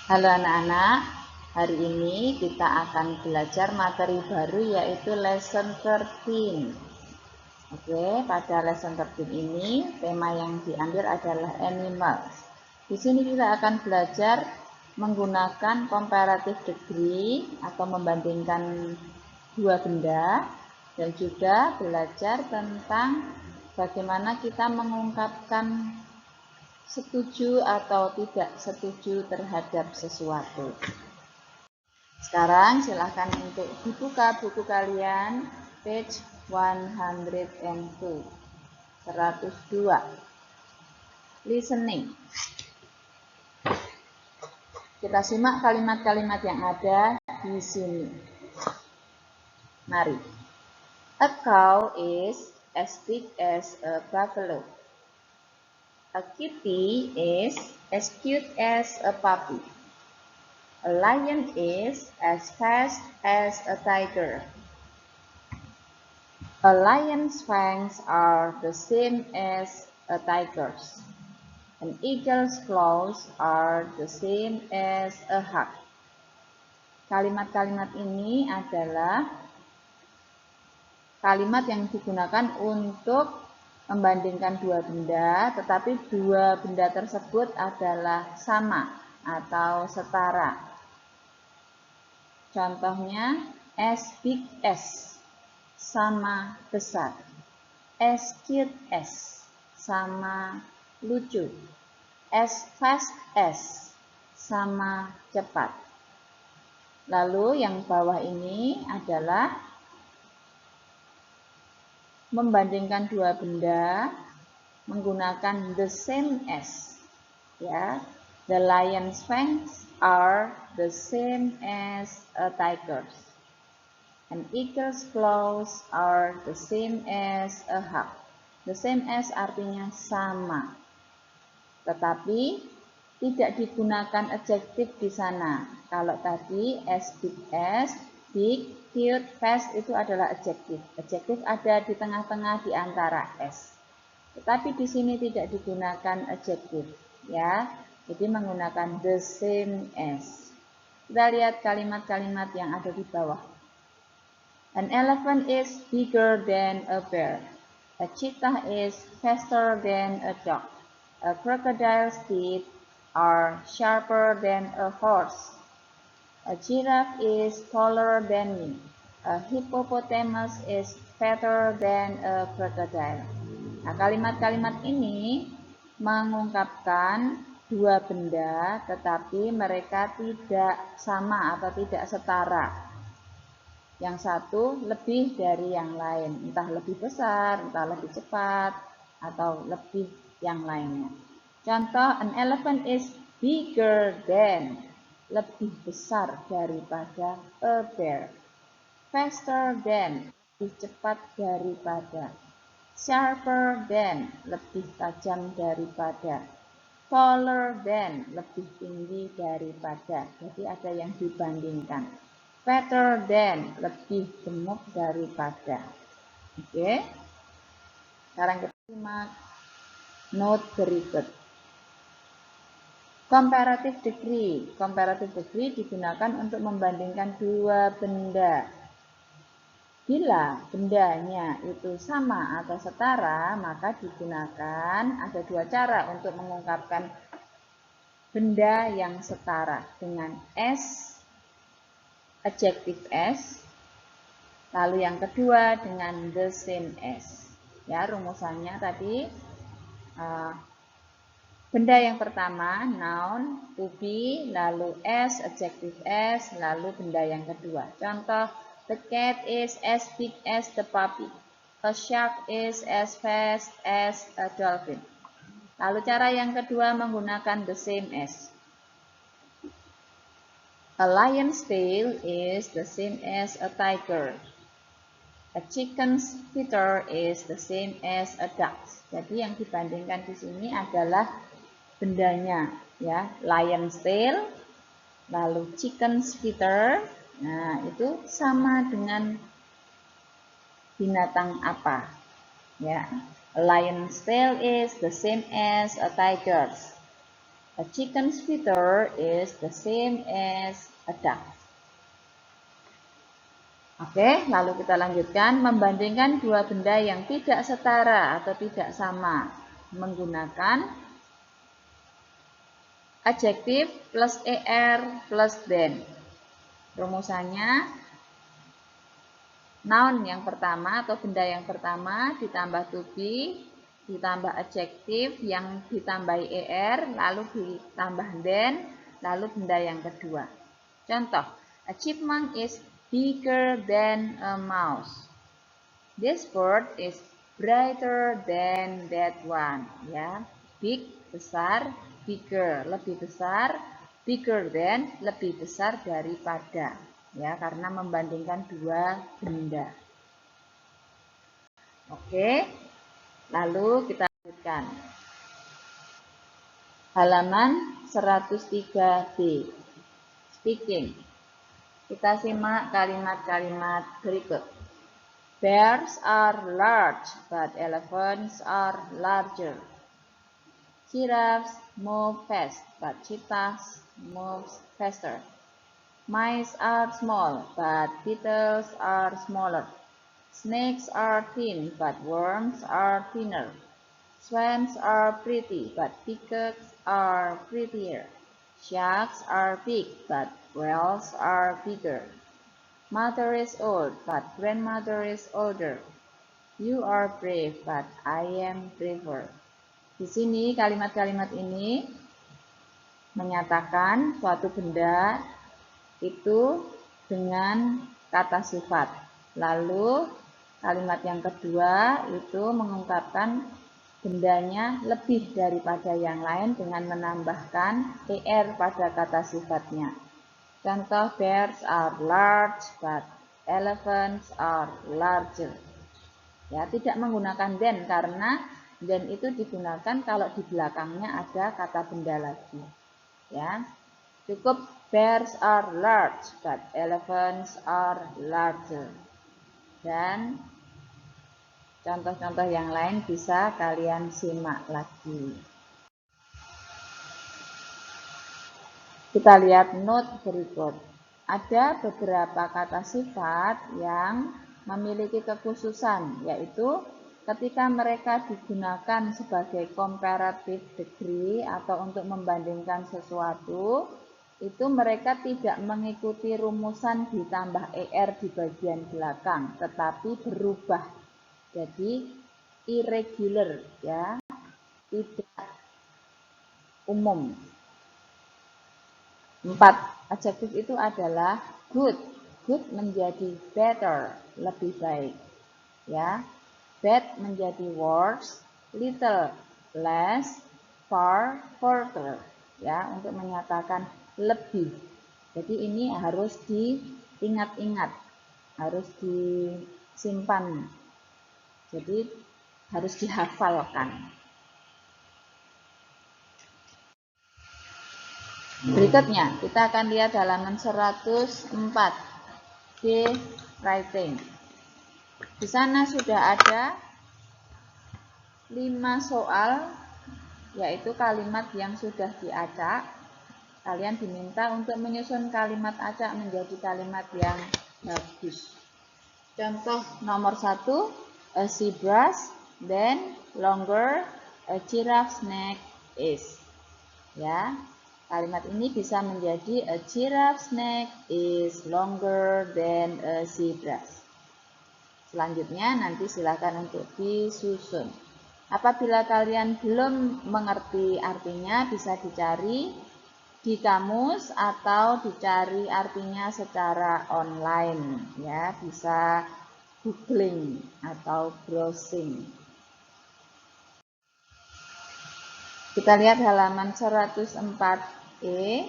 Halo anak-anak, hari ini kita akan belajar materi baru yaitu lesson 13. Oke, pada lesson 13 ini tema yang diambil adalah animals. Di sini kita akan belajar menggunakan comparative degree atau membandingkan dua benda dan juga belajar tentang bagaimana kita mengungkapkan setuju atau tidak setuju terhadap sesuatu. Sekarang silahkan untuk dibuka buku kalian page 102. Listening. Kita simak kalimat-kalimat yang ada di sini. Mari. A cow is as big as a buffalo. A kitty is as cute as a puppy. A lion is as fast as a tiger. A lion's fangs are the same as a tiger's. An eagle's claws are the same as a hawk. Kalimat-kalimat ini adalah kalimat yang digunakan untuk membandingkan dua benda, tetapi dua benda tersebut adalah sama atau setara. Contohnya, as big as, sama besar. As cute as, sama lucu. As fast as, sama cepat. Lalu yang bawah ini adalah membandingkan dua benda menggunakan the same as. Ya, the lion's fangs are the same as a tiger's. An eagle's claws are the same as a hawk. The same as artinya sama. Tetapi tidak digunakan adjektif di sana. Kalau tadi as big as, big, cute, fast itu adalah adjektif. Adjektif ada di tengah-tengah di antara as. Tetapi di sini tidak digunakan adjektif, ya. Jadi menggunakan the same as. Kita lihat kalimat-kalimat yang ada di bawah. An elephant is bigger than a bear. A cheetah is faster than a dog. A crocodile's teeth are sharper than a horse. A giraffe is taller than me. A hippopotamus is fatter than a crocodile. Nah, kalimat-kalimat ini mengungkapkan dua benda, tetapi mereka tidak sama atau tidak setara. Yang satu lebih dari yang lain, entah lebih besar, entah lebih cepat, atau lebih yang lainnya. Contoh, an elephant is bigger than, lebih besar daripada a bear. Faster than, lebih cepat daripada. Sharper than, lebih tajam daripada. Taller than, lebih tinggi daripada. Jadi ada yang dibandingkan. Fatter than, lebih gemuk daripada. Oke. Sekarang kita simak note berikut. Comparative degree. Comparative degree digunakan untuk membandingkan dua benda. Bila bendanya itu sama atau setara, maka digunakan ada dua cara untuk mengungkapkan benda yang setara dengan as, adjective as, lalu yang kedua dengan the same as. Ya, rumusannya tadi benda yang pertama noun, to be, lalu as, adjective as, lalu benda yang kedua. Contoh, the cat is as big as the puppy. A shark is as fast as a dolphin. Lalu cara yang kedua menggunakan the same as. A lion's tail is the same as a tiger. A chicken's feather is the same as a duck's. Jadi yang dibandingkan di sini adalah bendanya, ya. Lion's tail, lalu chicken's feather. Nah, itu sama dengan binatang apa? Ya. A lion's tail is the same as a tiger's. A chicken's feather is the same as a duck. Oke, lalu kita lanjutkan membandingkan dua benda yang tidak setara atau tidak sama menggunakan adjektif plus er plus than. Rumusannya noun yang pertama atau benda yang pertama ditambah to be ditambah adjektif yang ditambahi er lalu ditambah than lalu benda yang kedua. Contoh, a chipmunk is bigger than a mouse. This bird is brighter than that one. Ya, big besar, bigger lebih besar, bigger than lebih besar daripada. Ya, karena membandingkan dua benda. Oke, lalu kita lanjutkan. Halaman 103B. Speaking. Kita simak kalimat-kalimat berikut. Bears are large, but elephants are larger. Giraffes move fast, but cheetahs move faster. Mice are small, but beetles are smaller. Snakes are thin, but worms are thinner. Swans are pretty, but peacocks are prettier. Sharks are big, but whales are bigger. Mother is old, but grandmother is older. You are brave, but I am braver. Di sini kalimat-kalimat ini menyatakan suatu benda itu dengan kata sifat. Lalu kalimat yang kedua itu mengungkapkan bendanya lebih daripada yang lain dengan menambahkan er pada kata sifatnya. Contoh, bears are large, but elephants are larger. Ya, tidak menggunakan than karena than itu digunakan kalau di belakangnya ada kata benda lagi. Ya, cukup bears are large, but elephants are larger. Dan contoh-contoh yang lain bisa kalian simak lagi. Kita lihat note berikut. Ada beberapa kata sifat yang memiliki kekhususan, yaitu ketika mereka digunakan sebagai comparative degree atau untuk membandingkan sesuatu, itu mereka tidak mengikuti rumusan ditambah er di bagian belakang, tetapi berubah. Jadi irregular, ya, tidak umum. 4 adjektif itu adalah good. Good menjadi better, lebih baik. Ya, bad menjadi worse, little, less, far, further. Ya, untuk menyatakan lebih. Jadi ini harus diingat-ingat, harus disimpan. Jadi harus dihafalkan. Berikutnya, kita akan lihat halaman 104 di writing. Di sana sudah ada 5 soal, yaitu kalimat yang sudah diacak. Kalian diminta untuk menyusun kalimat acak menjadi kalimat yang bagus. Contoh nomor 1. A zebra's then longer a giraffe's neck is. Ya, kalimat ini bisa menjadi a giraffe's neck is longer than a zebra's. Selanjutnya nanti silakan untuk disusun. Apabila kalian belum mengerti artinya, bisa dicari di kamus atau dicari artinya secara online. Ya, bisa googling atau browsing. Kita lihat halaman 104E.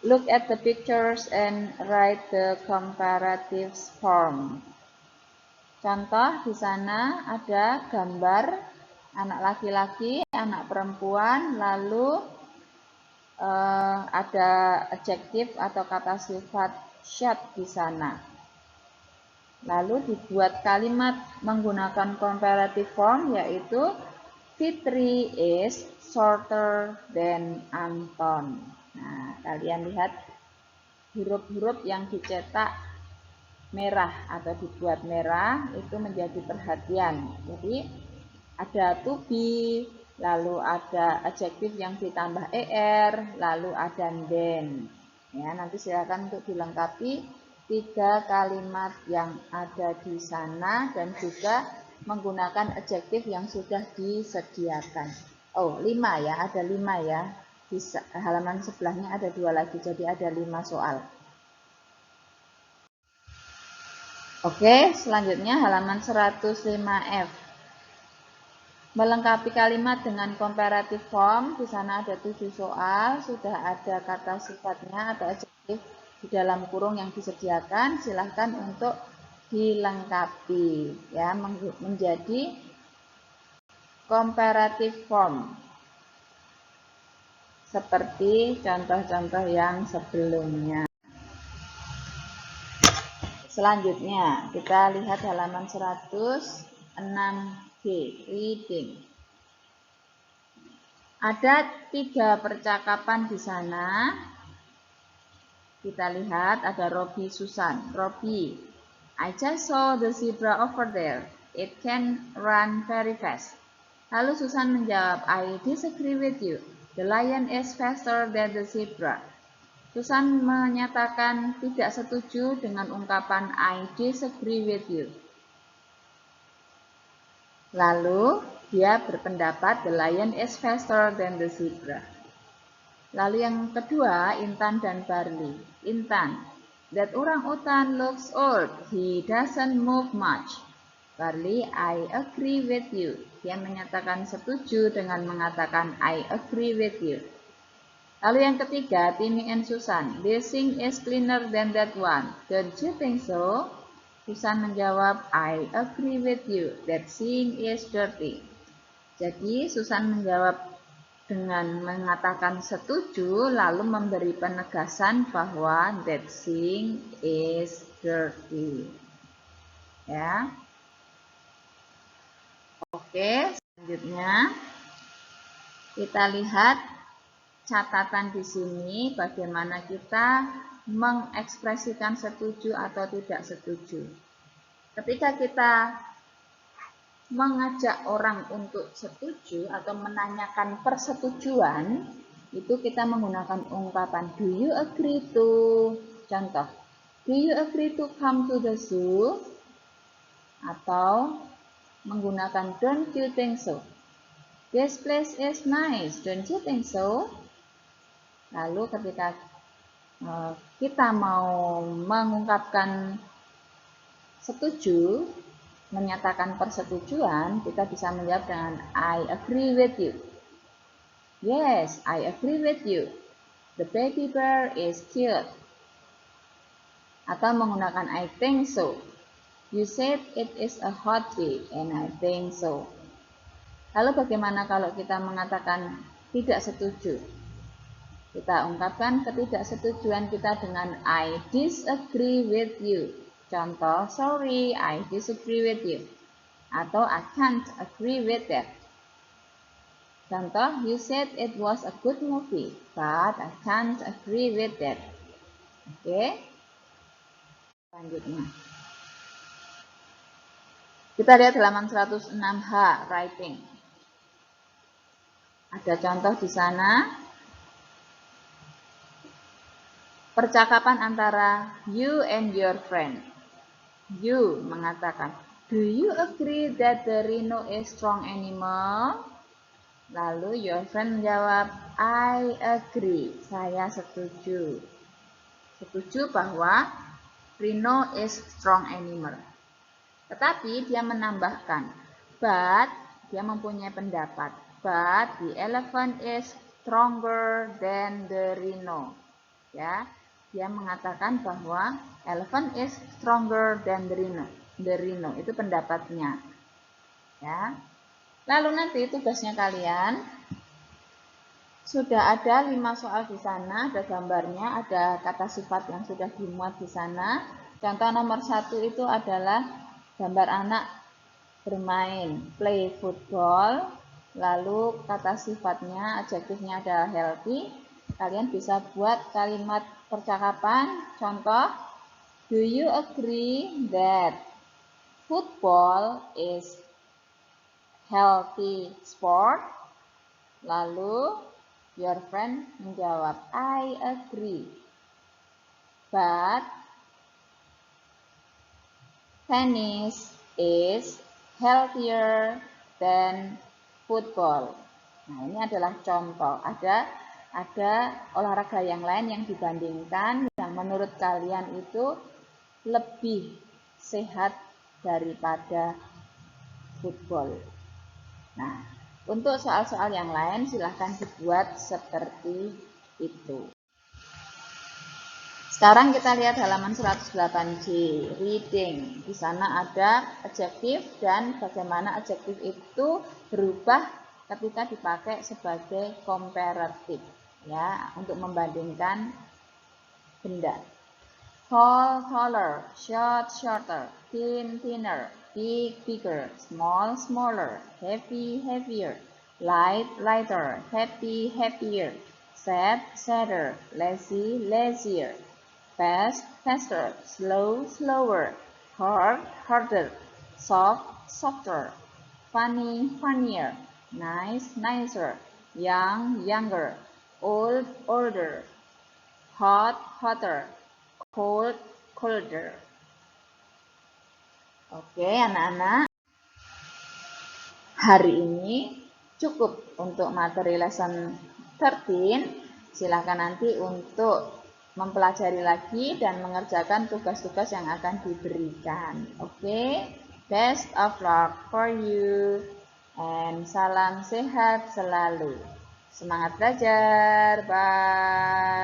Look at the pictures and write the comparative form. Contoh, di sana ada gambar anak laki-laki, anak perempuan, lalu ada adjektif atau kata sifat shot di sana. Lalu dibuat kalimat menggunakan comparative form, yaitu Fitri is shorter than Anton. Nah, kalian lihat huruf-huruf yang dicetak merah atau dibuat merah itu menjadi perhatian. Jadi ada to be, lalu ada adjektif yang ditambah er, lalu ada then. Ya, nanti silakan untuk dilengkapi 3 kalimat yang ada di sana dan juga menggunakan adjektif yang sudah disediakan. Oh, 5 ya, ada 5 ya. Di halaman sebelahnya ada 2 lagi, jadi ada 5 soal. Oke, selanjutnya halaman 105F. Melengkapi kalimat dengan comparative form, di sana ada 7 soal, sudah ada kata sifatnya atau adjektif di dalam kurung yang disediakan, silahkan untuk dilengkapi ya menjadi comparative form. Seperti contoh-contoh yang sebelumnya. Selanjutnya, kita lihat halaman 106G, reading. Ada 3 percakapan di sana. Kita lihat ada Robi, Susan. Robi, I just saw the zebra over there. It can run very fast. Lalu Susan menjawab, I disagree with you. The lion is faster than the zebra. Susan menyatakan tidak setuju dengan ungkapan I disagree with you. Lalu dia berpendapat the lion is faster than the zebra. Lalu yang kedua, Intan dan Barley. Intan, that orang-utan looks old. He doesn't move much. Barley, I agree with you. Dia menyatakan setuju dengan mengatakan I agree with you. Lalu yang ketiga, Timmy and Susan. This thing is cleaner than that one. Don't you think so? Susan menjawab, I agree with you. That thing is dirty. Jadi Susan menjawab dengan mengatakan setuju, lalu memberi penegasan bahwa that thing is dirty. Ya. Oke, selanjutnya kita lihat catatan di sini bagaimana kita mengekspresikan setuju atau tidak setuju. Ketika kita mengajak orang untuk setuju atau menanyakan persetujuan, itu kita menggunakan ungkapan do you agree to, contoh, do you agree to come to the zoo? Atau menggunakan don't you think so? This place is nice, don't you think so? Lalu ketika kita mau mengungkapkan setuju, menyatakan persetujuan, kita bisa menjawab dengan I agree with you. Yes, I agree with you. The baby bear is cute. Atau menggunakan I think so. You said it is a hot day and I think so. Lalu bagaimana kalau kita mengatakan tidak setuju? Kita ungkapkan ketidaksetujuan kita dengan I disagree with you. Contoh, sorry, I disagree with you. Atau I can't agree with that. Contoh, you said it was a good movie, but I can't agree with that. Oke. Selanjutnya. Kita lihat halaman 106H, writing. Ada contoh di sana. Percakapan antara you and your friend. You mengatakan, do you agree that the rhino is strong animal? Lalu your friend menjawab, I agree. Saya setuju. Setuju bahwa rhino is strong animal. Tetapi dia menambahkan, but dia mempunyai pendapat, but the elephant is stronger than the rhino. Ya. Dia mengatakan bahwa elephant is stronger than the rhino. The rhino itu pendapatnya. Ya. Lalu nanti tugasnya kalian sudah ada 5 soal di sana, ada gambarnya, ada kata sifat yang sudah dimuat di sana. Contoh nomor 1 itu adalah gambar anak bermain, play football. lalu kata sifatnya, adjektifnya adalah healthy. Kalian bisa buat kalimat percakapan. Contoh, do you agree that football is healthy sport? Lalu your friend menjawab, I agree. But tennis is healthier than football. Nah, ini adalah contoh. Ada olahraga yang lain yang dibandingkan yang menurut kalian itu lebih sehat daripada football. Nah, untuk soal-soal yang lain silahkan dibuat seperti itu. Sekarang kita lihat halaman 108J, reading. Di sana ada adjektif dan bagaimana adjektif itu berubah ketika dipakai sebagai comparative, ya, untuk membandingkan benda. Tall, taller, short, shorter, thin, thinner, big, bigger, small, smaller, heavy, heavier, light, lighter, happy, happier, sad, sadder, lazy, lazier, fast, faster, slow, slower, hard, harder, soft, softer, funny, funnier, nice, nicer, young, younger, old, older, hot, hotter, cold, colder. Oke, anak-anak. Hari ini cukup untuk materi lesson 13. Silakan nanti untuk mempelajari lagi dan mengerjakan tugas-tugas yang akan diberikan. Oke, best of luck for you and salam sehat selalu. Semangat belajar, bye.